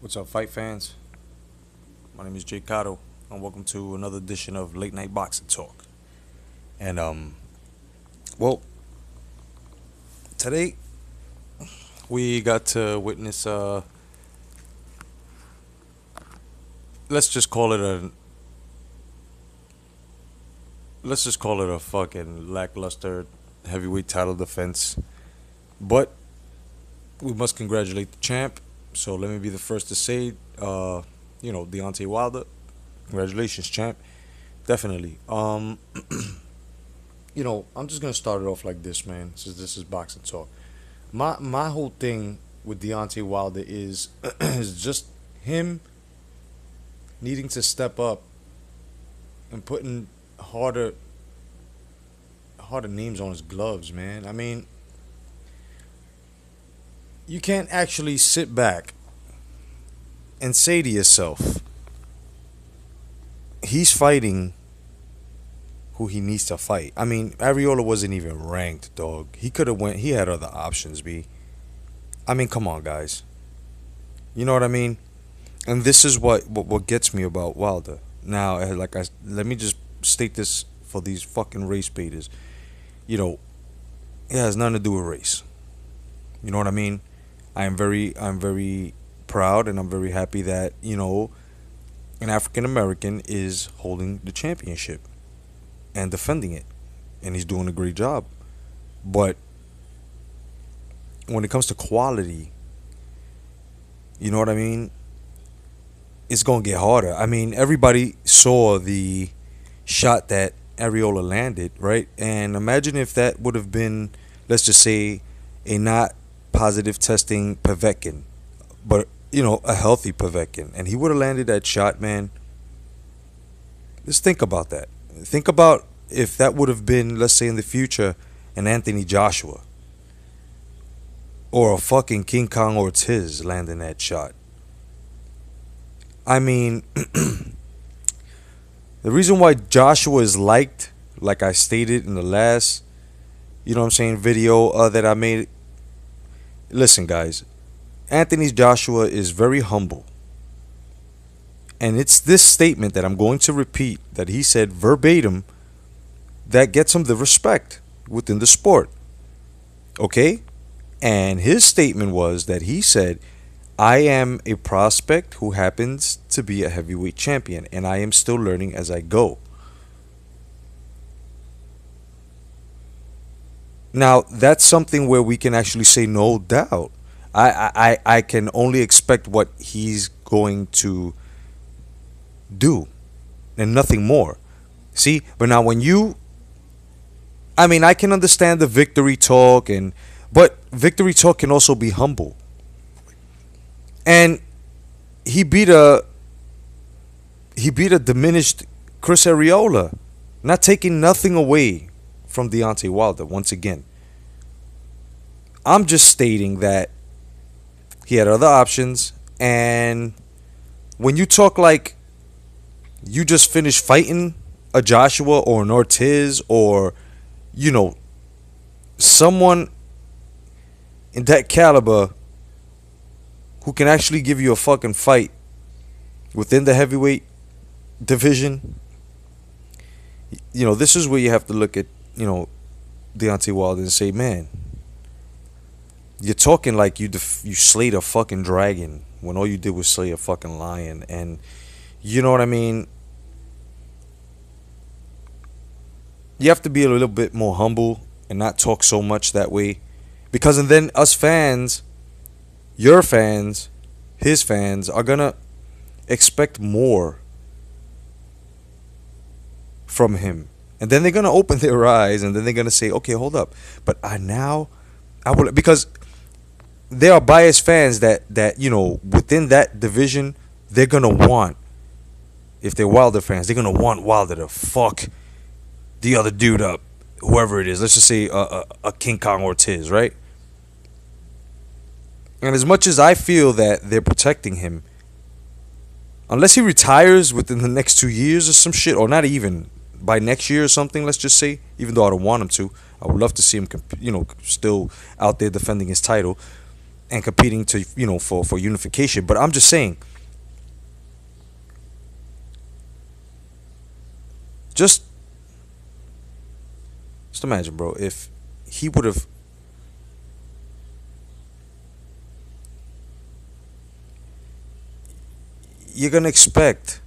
What's up, fight fans? My name is J.Cotto, and welcome to another edition of Late Night Boxing Talk. And well, today we got to witness let's just call it a fucking lackluster heavyweight title defense. But we must congratulate the champ. So let me be the first to say, Deontay Wilder, congratulations, champ. Definitely. I'm just gonna start it off like this, man. Since this is boxing talk, my whole thing with Deontay Wilder is is just him needing to step up and putting harder harder names on his gloves, man. I mean, you can't actually sit back and say to yourself, he's fighting who he needs to fight. I mean, Ariola wasn't even ranked, dog. He could have went. He had other options, B. I mean, come on, guys. You know what I mean? And this is what gets me about Wilder. Now, let me just state this for these fucking race baiters. You know, it has nothing to do with race. You know what I mean? I'm very proud and I'm very happy that an African American is holding the championship and defending it, and he's doing a great job. But when it comes to quality, you know what I mean? It's gonna get harder. I mean, everybody saw the shot that Ariola landed, right? And imagine if that would have been, let's just say, a not positive testing Povetkin, but a healthy Povetkin, and he would have landed that shot, man. Just think about that. Think about if that would have been, let's say, in the future, an Anthony Joshua or a fucking King Kong Ortiz landing that shot. I mean, the reason why Joshua is liked, like I stated in the last, video that I made. Listen, guys, Anthony Joshua is very humble. And it's this statement that I'm going to repeat that he said verbatim that gets him the respect within the sport. Okay? And his statement was that he said, I am a prospect who happens to be a heavyweight champion, and I am still learning as I go. Now, that's something where we can actually say no doubt. I can only expect what he's going to do and nothing more. See, but now I can understand the victory talk, but victory talk can also be humble. And he beat a diminished Chris Ariola, not taking nothing away from Deontay Wilder. Once again, I'm just stating that he had other options, and when you talk like you just finished fighting a Joshua or an Ortiz or someone in that caliber who can actually give you a fucking fight within the heavyweight division, this is where you have to look at, Deontay Wilder and say, man, you're talking like you slayed a fucking dragon when all you did was slay a fucking lion. And you know what I mean? You have to be a little bit more humble and not talk so much that way. Because and then us fans, your fans, his fans, are going to expect more from him. And then they're going to open their eyes and then they're going to say, okay, hold up. But I will, because there are biased fans that within that division, they're going to want, if they're Wilder fans, they're going to want Wilder to fuck the other dude up, whoever it is. Let's just say a King Kong Ortiz, right? And as much as I feel that they're protecting him, unless he retires within the next 2 years or some shit, or not even by next year or something, let's just say, even though I don't want him to, I would love to see him, still out there defending his title. and competing to for unification. But I'm just saying, just just imagine, bro, if he would have. You're gonna expect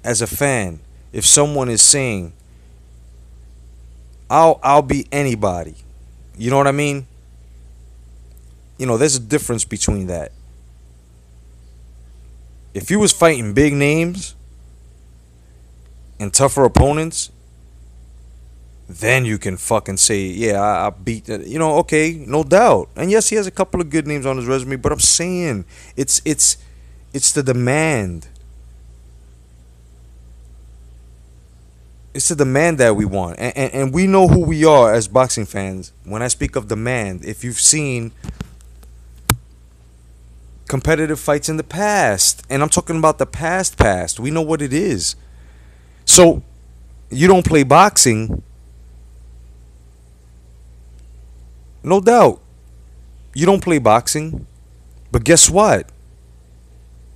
as a fan if someone is saying, I'll be anybody. You know what I mean? There's a difference between that. If you was fighting big names and tougher opponents, then you can fucking say, yeah, I beat. Okay, no doubt. And yes, he has a couple of good names on his resume, but I'm saying it's the demand. It's the demand that we want, and we know who we are as boxing fans. When I speak of demand, if you've seen competitive fights in the past, and I'm talking about the past, we know what it is. So you don't play boxing, no doubt. You don't play boxing, but guess what?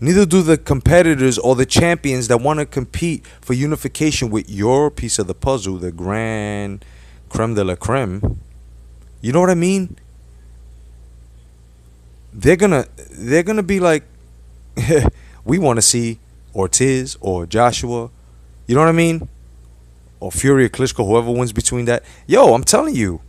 Neither do the competitors or the champions that want to compete for unification with your piece of the puzzle, the grand creme de la creme. You know what I mean? They're gonna be like, we want to see Ortiz or Joshua. You know what I mean? Or Fury or Klitschko, whoever wins between that. Yo, I'm telling you,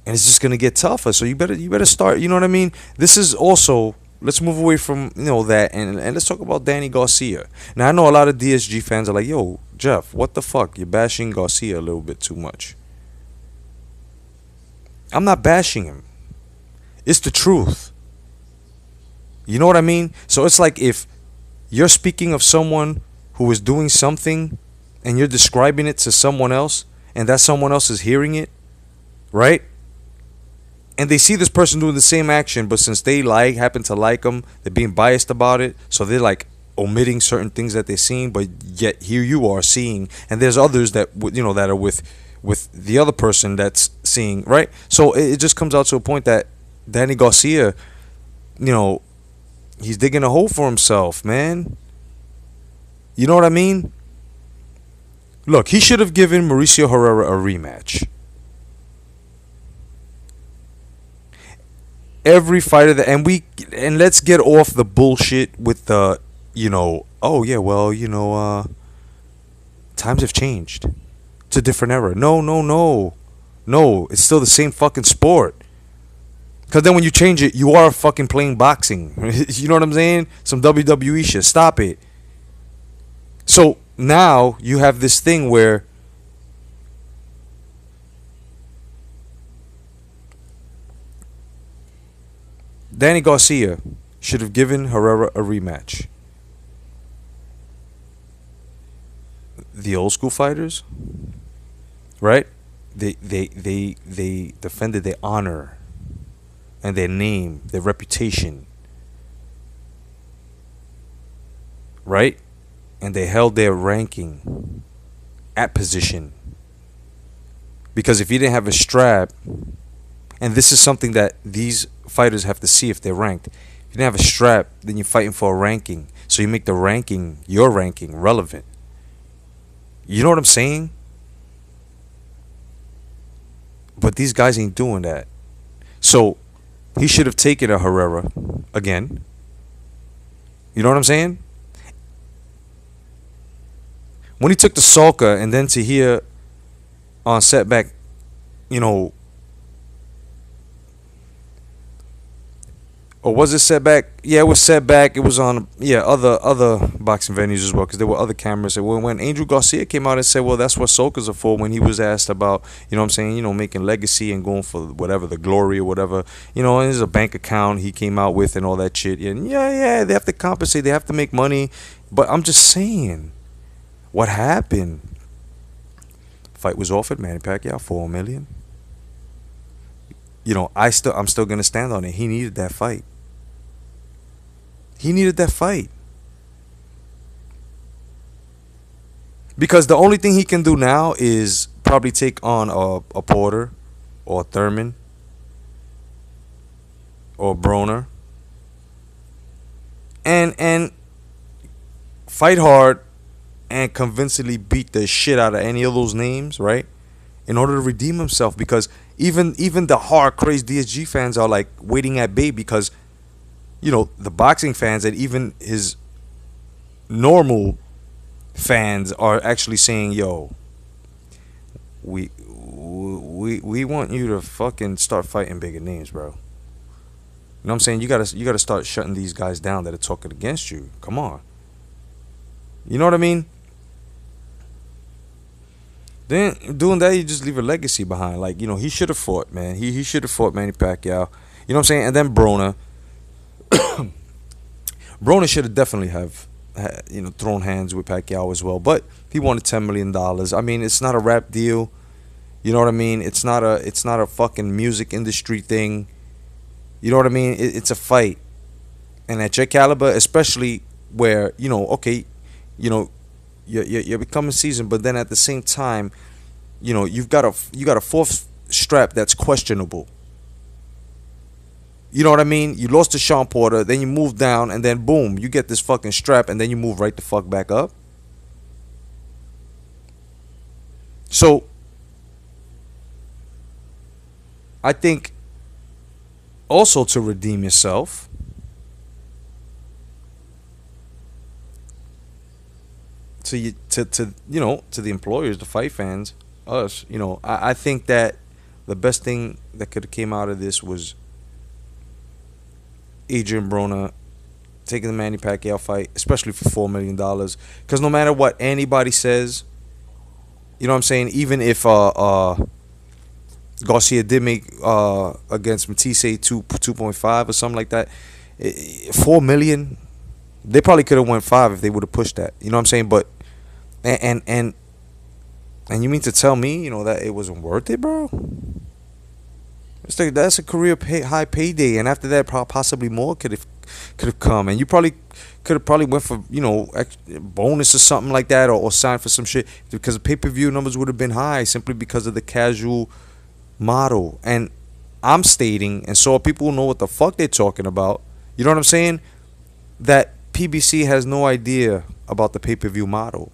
and it's just gonna get tougher. So you better start. You know what I mean? This is also. Let's move away from that, and let's talk about Danny Garcia. Now I know a lot of DSG fans are like, "Yo, Jeff, what the fuck? You're bashing Garcia a little bit too much." I'm not bashing him. It's the truth. You know what I mean? So it's like if you're speaking of someone who is doing something and you're describing it to someone else and that someone else is hearing it, right? And they see this person doing the same action, but since they happen to like them, they're being biased about it, so they're like omitting certain things that they're seeing, but yet here you are seeing, and there's others that that are with the other person that's seeing, right? So it just comes out to a point that Danny Garcia, he's digging a hole for himself, man. You know what I mean? Look, he should have given Mauricio Herrera a rematch. Every fighter and let's get off the bullshit with the oh yeah, well, times have changed. It's a different era. No, no, no. No, it's still the same fucking sport. Because then when you change it, you are fucking playing boxing. You know what I'm saying? Some WWE shit. Stop it. So now you have this thing where Danny Garcia should have given Herrera a rematch. The old school fighters, right? They defended their honor and their name, their reputation, right? And they held their ranking at position. Because if you didn't have a strap, and this is something that these fighters have to see if they're ranked. If you didn't have a strap, then you're fighting for a ranking. So you make the ranking, your ranking, relevant. You know what I'm saying? But these guys ain't doing that. So he should have taken a Herrera again. You know what I'm saying? When he took the Salka and then to hear on setback, or was it setback? Yeah, it was setback. It was on other boxing venues as well because there were other cameras. And when Angel Garcia came out and said, "Well, that's what Sokas are for," when he was asked about, what I'm saying, making legacy and going for whatever the glory or whatever, and there's a bank account he came out with and all that shit. And yeah, they have to compensate. They have to make money. But I'm just saying, what happened? Fight was offered Manny Pacquiao for $1 million. I'm still gonna stand on it. He needed that fight. He needed that fight. Because the only thing he can do now is probably take on a Porter or a Thurman or Broner, and fight hard and convincingly beat the shit out of any of those names, right? In order to redeem himself, because even the hard crazed DSG fans are like waiting at bay, because the boxing fans and even his normal fans are actually saying, "Yo, we want you to fucking start fighting bigger names, bro." You know what I'm saying? You gotta start shutting these guys down that are talking against you. Come on. You know what I mean? Then doing that, you just leave a legacy behind. Like, he should have fought, man. He should have fought Manny Pacquiao. You know what I'm saying? And then Broner. Broner should have definitely thrown hands with Pacquiao as well. But he wanted $10 million. I mean, it's not a rap deal. You know what I mean? It's not a fucking music industry thing. You know what I mean? It's a fight. And at your caliber, especially where, okay, you're becoming seasoned, but then at the same time, you've got a fourth strap that's questionable. You know what I mean? You lost to Sean Porter, then you move down, and then boom, you get this fucking strap, and then you move right the fuck back up. So I think also to redeem yourself, to the employers, the fight fans, us, I think that the best thing that could have came out of this was Adrian Broner taking the Manny Pacquiao fight, especially for $4 million. Because no matter what anybody says, you know what I'm saying, even if Garcia did make against Matisse 2.5 or something like that, 4 million, they probably could have went 5 if they would have pushed that. You know what I'm saying? But and you mean to tell me, that it wasn't worth it, bro? That's a career high payday, and after that, possibly more could have come, and you probably could have went for bonus or something like that, or signed for some shit, because the pay-per-view numbers would have been high simply because of the casual model. And I'm stating, and so people know what the fuck they're talking about. You know what I'm saying? That PBC has no idea about the pay-per-view model.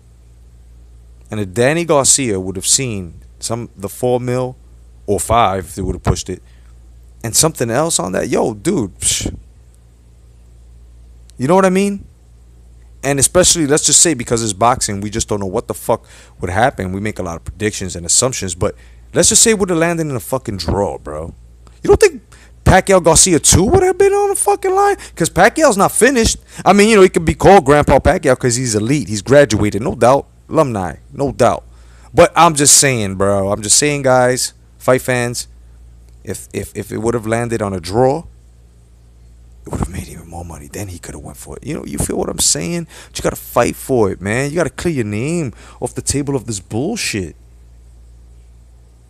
And if Danny Garcia would have seen the 4 mil or 5, if they would have pushed it, and something else on that, yo, dude, psh. You know what I mean? And especially, let's just say, because it's boxing, we just don't know what the fuck would happen. We make a lot of predictions and assumptions, but let's just say it would have landed in a fucking draw, bro. You don't think Pacquiao Garcia 2 would have been on the fucking line? Because Pacquiao's not finished. I mean, he could be called Grandpa Pacquiao because he's elite. He's graduated, no doubt. Alumni, no doubt. But I'm just saying, bro. I'm just saying, guys, fight fans, if it would have landed on a draw, it would have made even more money. Then he could have went for it. You feel what I'm saying? But you got to fight for it, man. You got to clear your name off the table of this bullshit.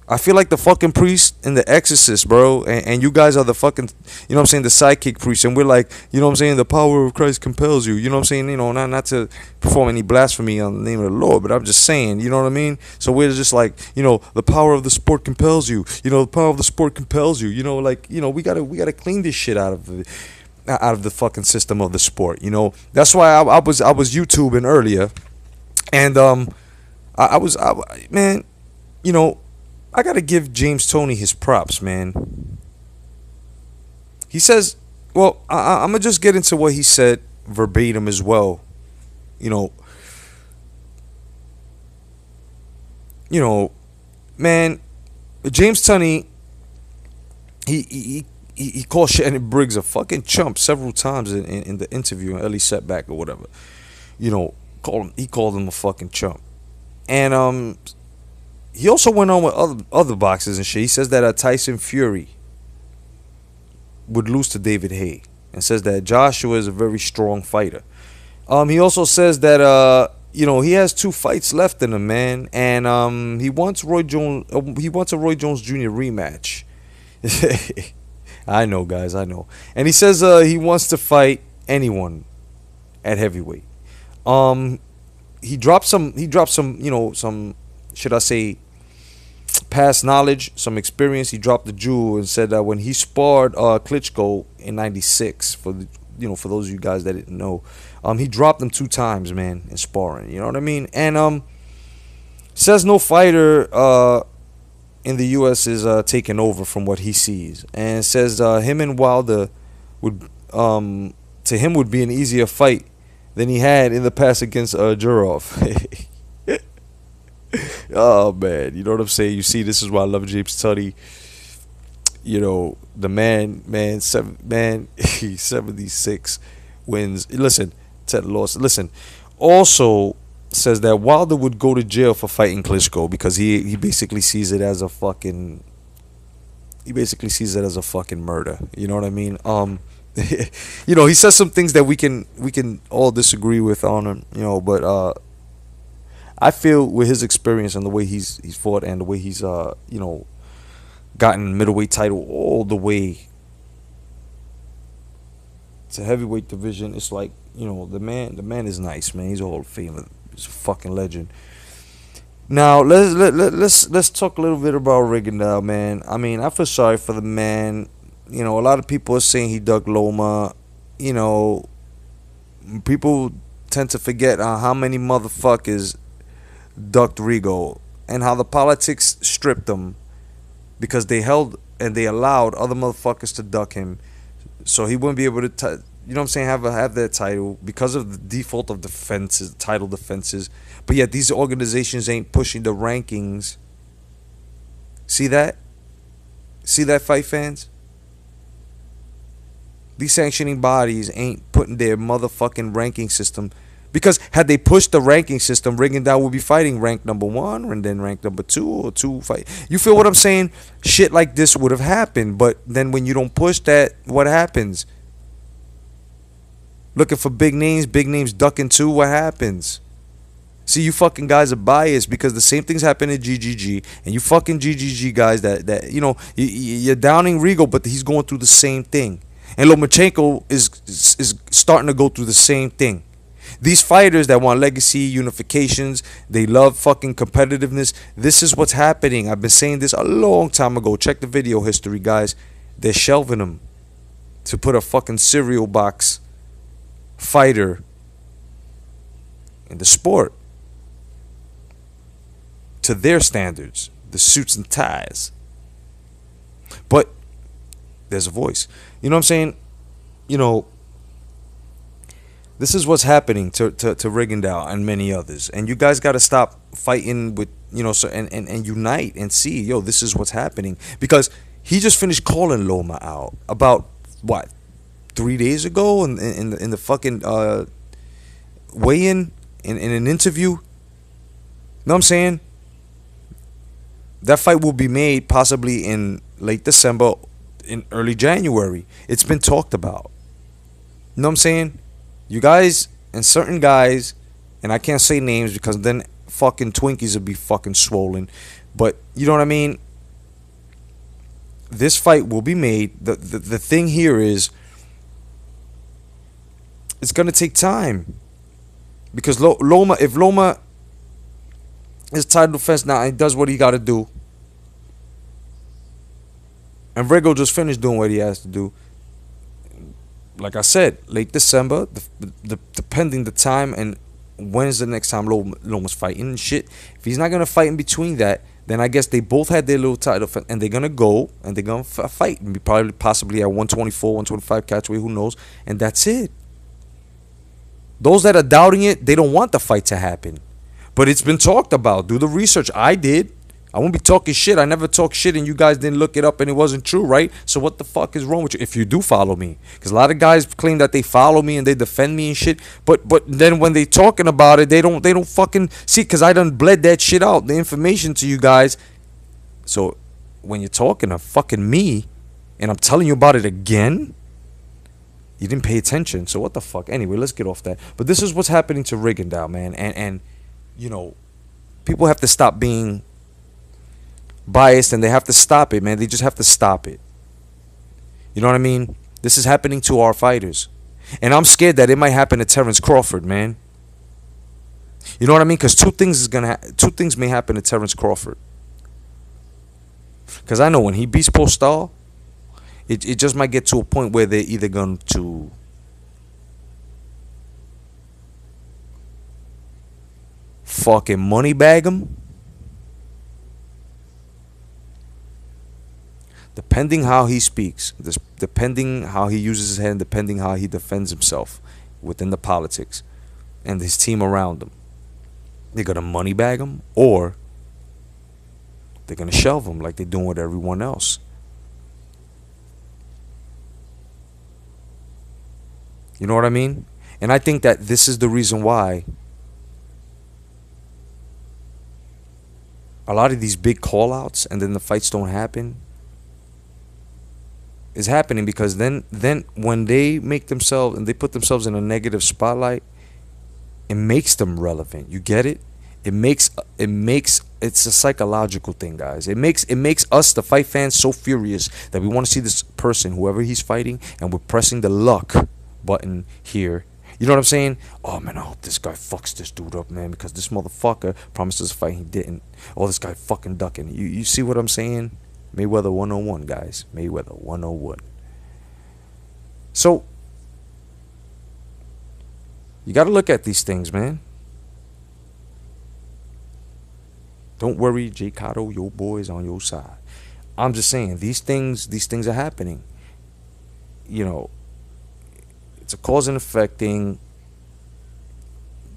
I feel like the fucking priest in The Exorcist, bro. And you guys are the fucking, you know what I'm saying, the sidekick priest. And we're like, you know what I'm saying, the power of Christ compels you. You know what I'm saying? Not to perform any blasphemy on the name of the Lord, but I'm just saying, you know what I mean? So we're just like, the power of the sport compels you. The power of the sport compels you. We gotta clean this shit out of the fucking system of the sport. That's why I was YouTubing earlier, and man, I gotta give James Toney his props, man. He says, well, I'm gonna just get into what he said verbatim as well. Man, James Toney, he called Shannon Briggs a fucking chump several times in the interview, early setback or whatever. He called him a fucking chump, and he also went on with other boxers and shit. He says that Tyson Fury would lose to David Haye, and says that Joshua is a very strong fighter. He also says that he has 2 fights left in him, man, and he wants Roy Jones. He wants a Roy Jones Jr. rematch. I know, guys, I know. And he says he wants to fight anyone at heavyweight. He dropped some, some, should I say, past knowledge, some experience, he dropped the jewel and said that when he sparred Klitschko in '96, for the, for those of you guys that didn't know, he dropped him 2 times, man, in sparring. You know what I mean? And says no fighter in the U.S. is taking over from what he sees, and says him and Wilder would to him would be an easier fight than he had in the past against Jurov. Oh man, you know what I'm saying? You see, this is why I love James Tunney. The he's 76 wins. Listen, Ted lost. Listen, also says that Wilder would go to jail for fighting Klitschko because he basically sees it as a fucking murder. You know what I mean? He says some things that we can all disagree with on him. But I feel with his experience and the way he's fought and the way he's gotten middleweight title all the way to heavyweight division, it's like, the man is nice, man. He's a Hall of Famer. He's a fucking legend. Now let's talk a little bit about Rigondeaux, man. I mean, I feel sorry for the man. A lot of people are saying he dug Loma. People tend to forget how many motherfuckers ducked Rigo and how the politics stripped him because they held and they allowed other motherfuckers to duck him, so he wouldn't be able to have that title because of the default of title defenses. But yet these organizations ain't pushing the rankings. See that fight fans? These sanctioning bodies ain't putting their motherfucking ranking system. Because had they pushed the ranking system, Rigondeaux would be fighting rank number 1 and then rank number 2 or 2 fight. You feel what I'm saying? Shit like this would have happened. But then when you don't push that, what happens? Looking for big names ducking too, what happens? See, you fucking guys are biased because the same things happen in GGG. And you fucking GGG guys that you're downing Rigo, but he's going through the same thing. And Lomachenko is starting to go through the same thing. These fighters that want legacy, unifications, they love fucking competitiveness. This is what's happening. I've been saying this a long time ago. Check the video history, guys. They're shelving them to put a fucking cereal box fighter in the sport to their standards, the suits and ties. But there's a voice. You know what I'm saying? This is what's happening to Rigondeaux and many others. And you guys got to stop fighting with, and unite and see, this is what's happening. Because he just finished calling Loma out about, 3 days ago in the fucking weigh-in in an interview. You know what I'm saying? That fight will be made possibly in late December, in early January. It's been talked about. You know what I'm saying? You guys and certain guys, and I can't say names because then fucking Twinkies would be fucking swollen. But you know what I mean? This fight will be made. The thing here is, it's going to take time. Because if Loma is title defense now, he does what he got to do. And Rigo just finished doing what he has to do. Like I said, late December, depending the time and when's the next time Loma's fighting and shit. If he's not going to fight in between that, then I guess they both had their little title fight, and they're going to go and they're going to fight. And possibly at 124, 125 catchweight, who knows. And that's it. Those that are doubting it, they don't want the fight to happen. But it's been talked about. Do the research. I did. I won't be talking shit. I never talk shit and you guys didn't look it up and it wasn't true, right? So what the fuck is wrong with you if you do follow me? Because a lot of guys claim that they follow me and they defend me and shit. But then when they talking about it, they don't fucking see, because I done bled that shit out, the information to you guys. So when you're talking to fucking me and I'm telling you about it again, you didn't pay attention. So what the fuck? Anyway, let's get off that. But this is what's happening to Rigondeaux, man. And people have to stop being biased, and they have to stop it, man. They just have to stop it. You know what I mean? This is happening to our fighters, and I'm scared that it might happen to Terrence Crawford, man. You know what I mean? Because two things may happen to Terrence Crawford. Because I know when he beats Postal, it just might get to a point where they're either going to fucking money bag him, depending how he speaks, depending how he uses his head, depending how he defends himself within the politics and his team around him. They're gonna money bag him, or they're gonna shelve him like they're doing with everyone else. You know what I mean? And I think that this is the reason why a lot of these big call outs and then the fights don't happen is happening because then when they make themselves and they put themselves in a negative spotlight, it makes them relevant. You get it? It makes it's a psychological thing, guys. It makes us, the fight fans, so furious that we want to see this person, whoever he's fighting, and we're pressing the luck button here. You know what I'm saying? Oh man, I hope this guy fucks this dude up, man, because this motherfucker promised us a fight, he didn't. Oh, this guy fucking ducking. You see what I'm saying? Mayweather 101, guys. Mayweather 101. So you got to look at these things, man. Don't worry, J.Cotto, your boy is on your side. I'm just saying, these things are happening. You know, it's a cause and effect thing.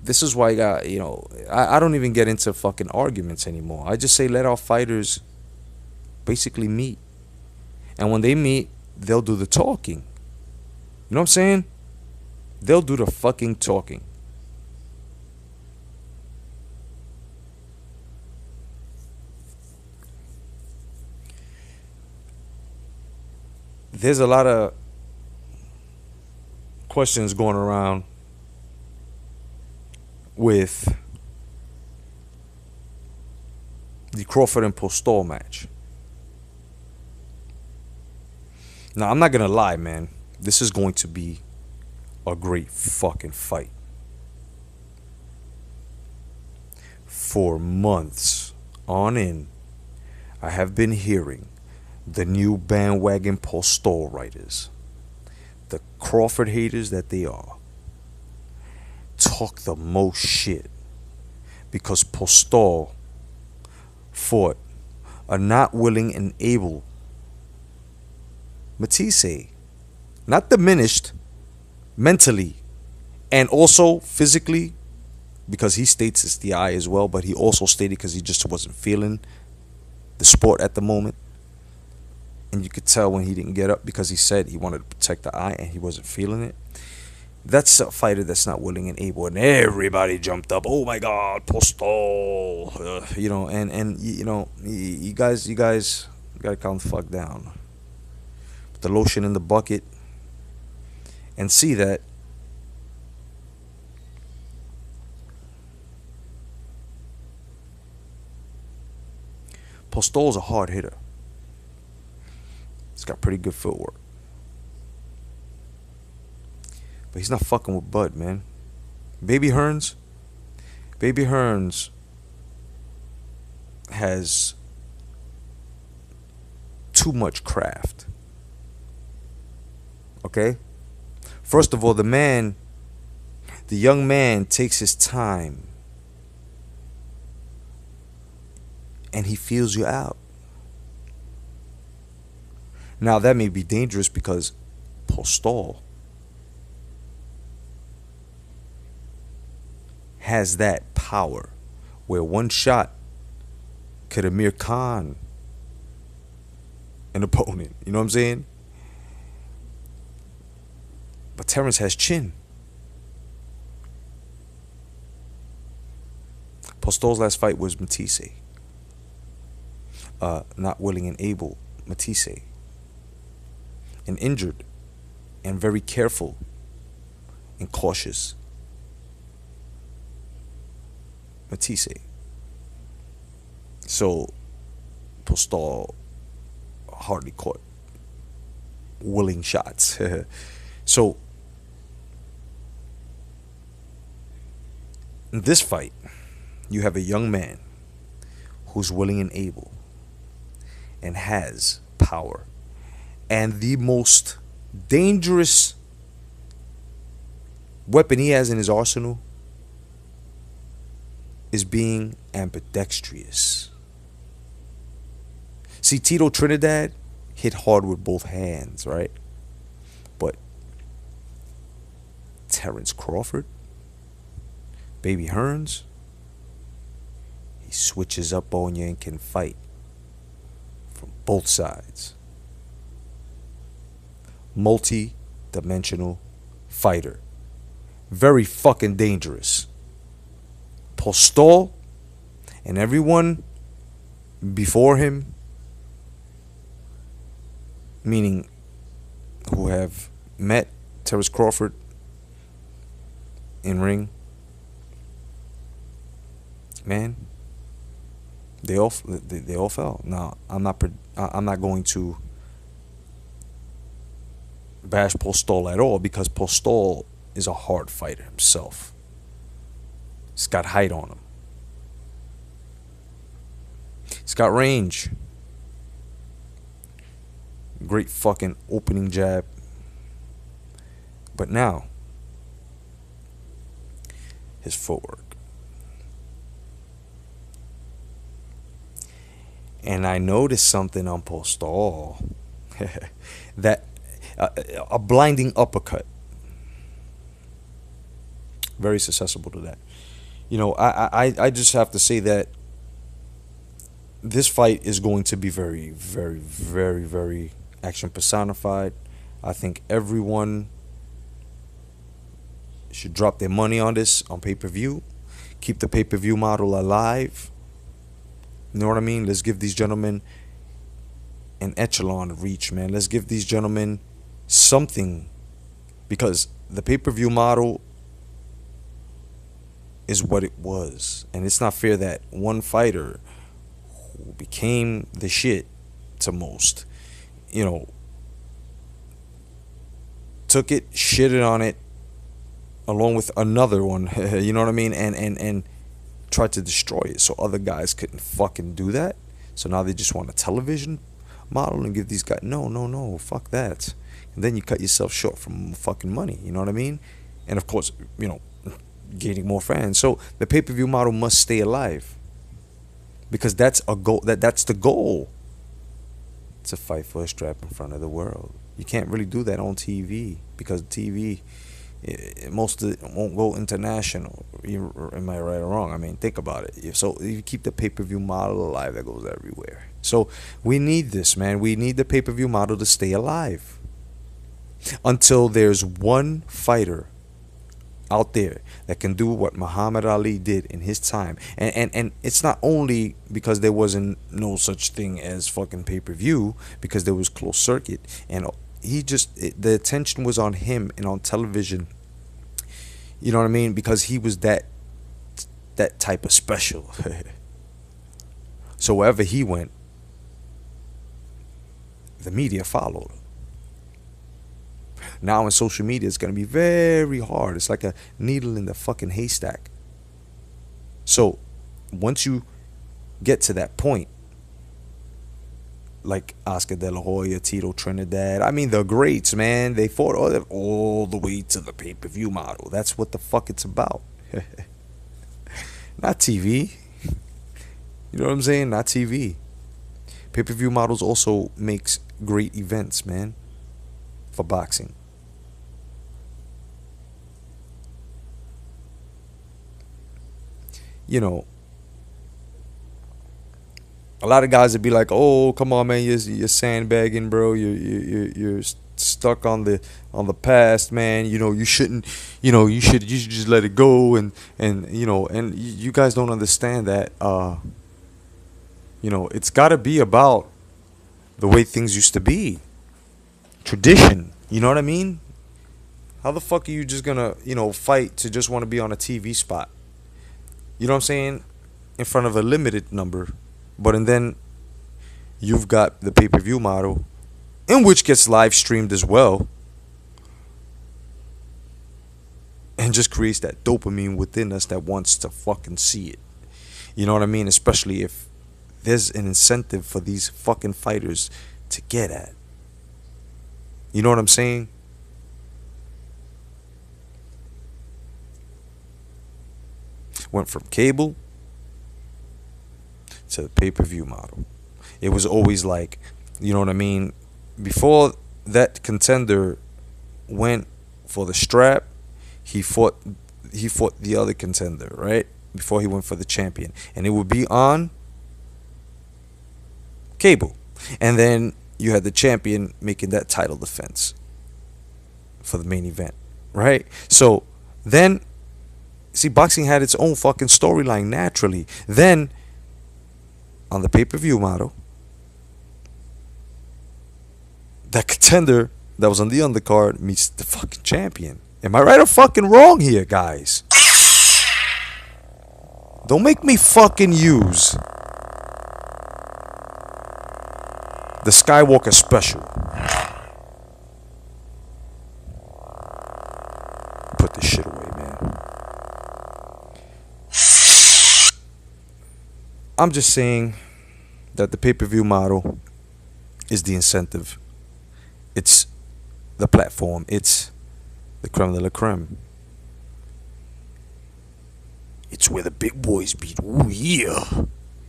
This is why I don't even get into fucking arguments anymore. I just say let our fighters basically meet. And when they meet, they'll do the talking. You know what I'm saying? They'll do the fucking talking. There's a lot of questions going around with the Crawford and Postol match. Now, I'm not going to lie, man. This is going to be a great fucking fight. For months on end, I have been hearing the new bandwagon Postol writers, the Crawford haters that they are, talk the most shit because Postol fought a not willing and able Matisse, not diminished mentally and also physically, because he states it's the eye as well, but he also stated because he just wasn't feeling the sport at the moment. And you could tell when he didn't get up because he said he wanted to protect the eye and he wasn't feeling it. That's a fighter that's not willing and able, and everybody jumped up. Oh my God, Postol, you guys gotta calm the fuck down. Put the lotion in the bucket and see that Postol's a hard hitter. He's got pretty good footwork. But he's not fucking with Bud, man. Baby Hearns has too much craft. Okay? First of all, the young man takes his time and he feels you out. Now, that may be dangerous because Postol has that power where one shot could Amir Khan an opponent. You know what I'm saying? But Terrence has chin. Postol's last fight was Matisse. Not willing and able Matisse. And injured and very careful and cautious Matisse. So Postol hardly caught willing shots. So in this fight, you have a young man who's willing and able, and has power. And the most dangerous weapon he has in his arsenal is being ambidextrous. See, Tito Trinidad hit hard with both hands, right? But Terrence Crawford, Baby Hearns, he switches up on you and can fight from both sides. Multi-dimensional fighter. Very fucking dangerous. Postol and everyone before him, meaning who have met Terrence Crawford in ring, man, they all fell. Now I'm not going to bash Postol at all, because Postol is a hard fighter himself. He's got height on him. He's got range. Great fucking opening jab. But now, his footwork. And I noticed something on Postol that a blinding uppercut. Very susceptible to that. You know, I just have to say that this fight is going to be very, very, very, very action personified. I think everyone should drop their money on this on pay-per-view. Keep the pay-per-view model alive. You know what I mean? Let's give these gentlemen an echelon of reach, man. Let's give these gentlemen something, because the pay-per-view model is what it was, and it's not fair that one fighter who became the shit to most, you know, took it, shitted on it, along with another one, you know what I mean, and tried to destroy it, so other guys couldn't fucking do that. So now they just want a television model and give these guys, no, fuck that. And then you cut yourself short from fucking money, you know what I mean? And of course, you know, gaining more fans. So the pay-per-view model must stay alive, because that's a goal. That's the goal. To fight for a strap in front of the world. You can't really do that on TV, because TV, most of it won't go international. Am I right or wrong? I mean, think about it. So if you keep the pay-per-view model alive, that goes everywhere. So we need this, man. We need the pay-per-view model to stay alive until there's one fighter out there that can do what Muhammad Ali did in his time. And it's not only because there wasn't no such thing as fucking pay-per-view, because there was closed circuit, and the attention was on him and on television, you know what I mean, because he was that type of special. So wherever he went, the media followed. Now in social media, it's going to be very hard. It's like a needle in the fucking haystack. So once you get to that point, like Oscar De La Hoya, Tito Trinidad, I mean, the greats, man, they fought all the way to the pay-per-view model. That's what the fuck it's about. Not TV. You know what I'm saying? Not TV. Pay-per-view models also makes great events, man, for boxing. You know, a lot of guys would be like, "Oh, come on, man, you're sandbagging, bro. You're stuck on the past, man. You know, you shouldn't. You should just let it go." And you guys don't understand that. It's got to be about the way things used to be, tradition. You know what I mean? How the fuck are you just gonna fight to just want to be on a TV spot? You know what I'm saying? In front of a limited number. And then you've got the pay-per-view model, in which gets live streamed as well, and just creates that dopamine within us that wants to fucking see it. You know what I mean? Especially if there's an incentive for these fucking fighters to get at. You know what I'm saying? Went from cable to the pay-per-view model. It was always like, you know what I mean? Before that contender went for the strap, he fought the other contender, right? Before he went for the champion. And it would be on cable. And then you had the champion making that title defense for the main event, right? So then, see, boxing had its own fucking storyline naturally. Then, on the pay-per-view model, that contender that was on the undercard meets the fucking champion. Am I right or fucking wrong here, guys? Don't make me fucking use the Skywalker special. Put this shit away, man. I'm just saying that the pay-per-view model is the incentive. It's the platform. It's the creme de la creme. It's where the big boys beat. Ooh, yeah.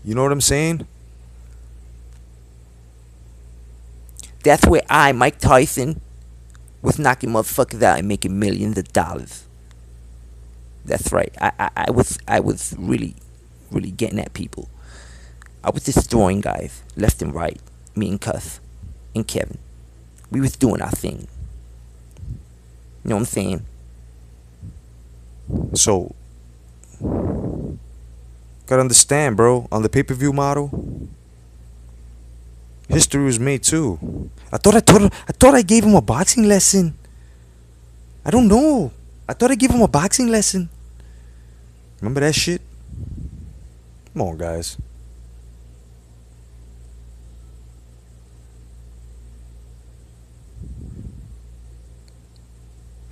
You know what I'm saying? That's where I, Mike Tyson, was knocking motherfuckers out and making millions of dollars. That's right. I was really getting at people. I was destroying guys left and right. Me and Cuss and Kevin. We was doing our thing. You know what I'm saying? So, gotta understand, bro. On the pay-per-view model, history was made too. I thought I gave him a boxing lesson. I don't know. I thought I gave him a boxing lesson. Remember that shit? Come on, guys.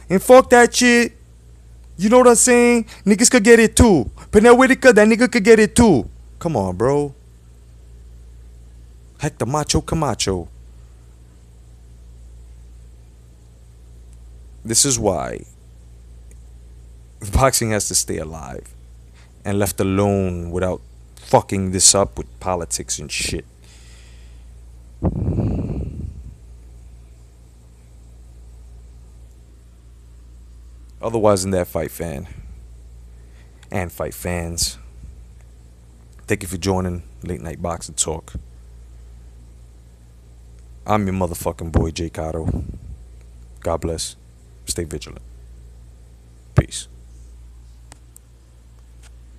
And fuck that shit. You know what I'm saying? Niggas could get it too. Pernell Whitaker, that nigga could get it too. Come on, bro. Hector Macho Camacho. This is why boxing has to stay alive and left alone without fucking this up with politics and shit. Otherwise, than that, fight fan and fight fans, thank you for joining Late Night Boxing Talk. I'm your motherfucking boy, J.Cotto. God bless. Stay vigilant. Peace.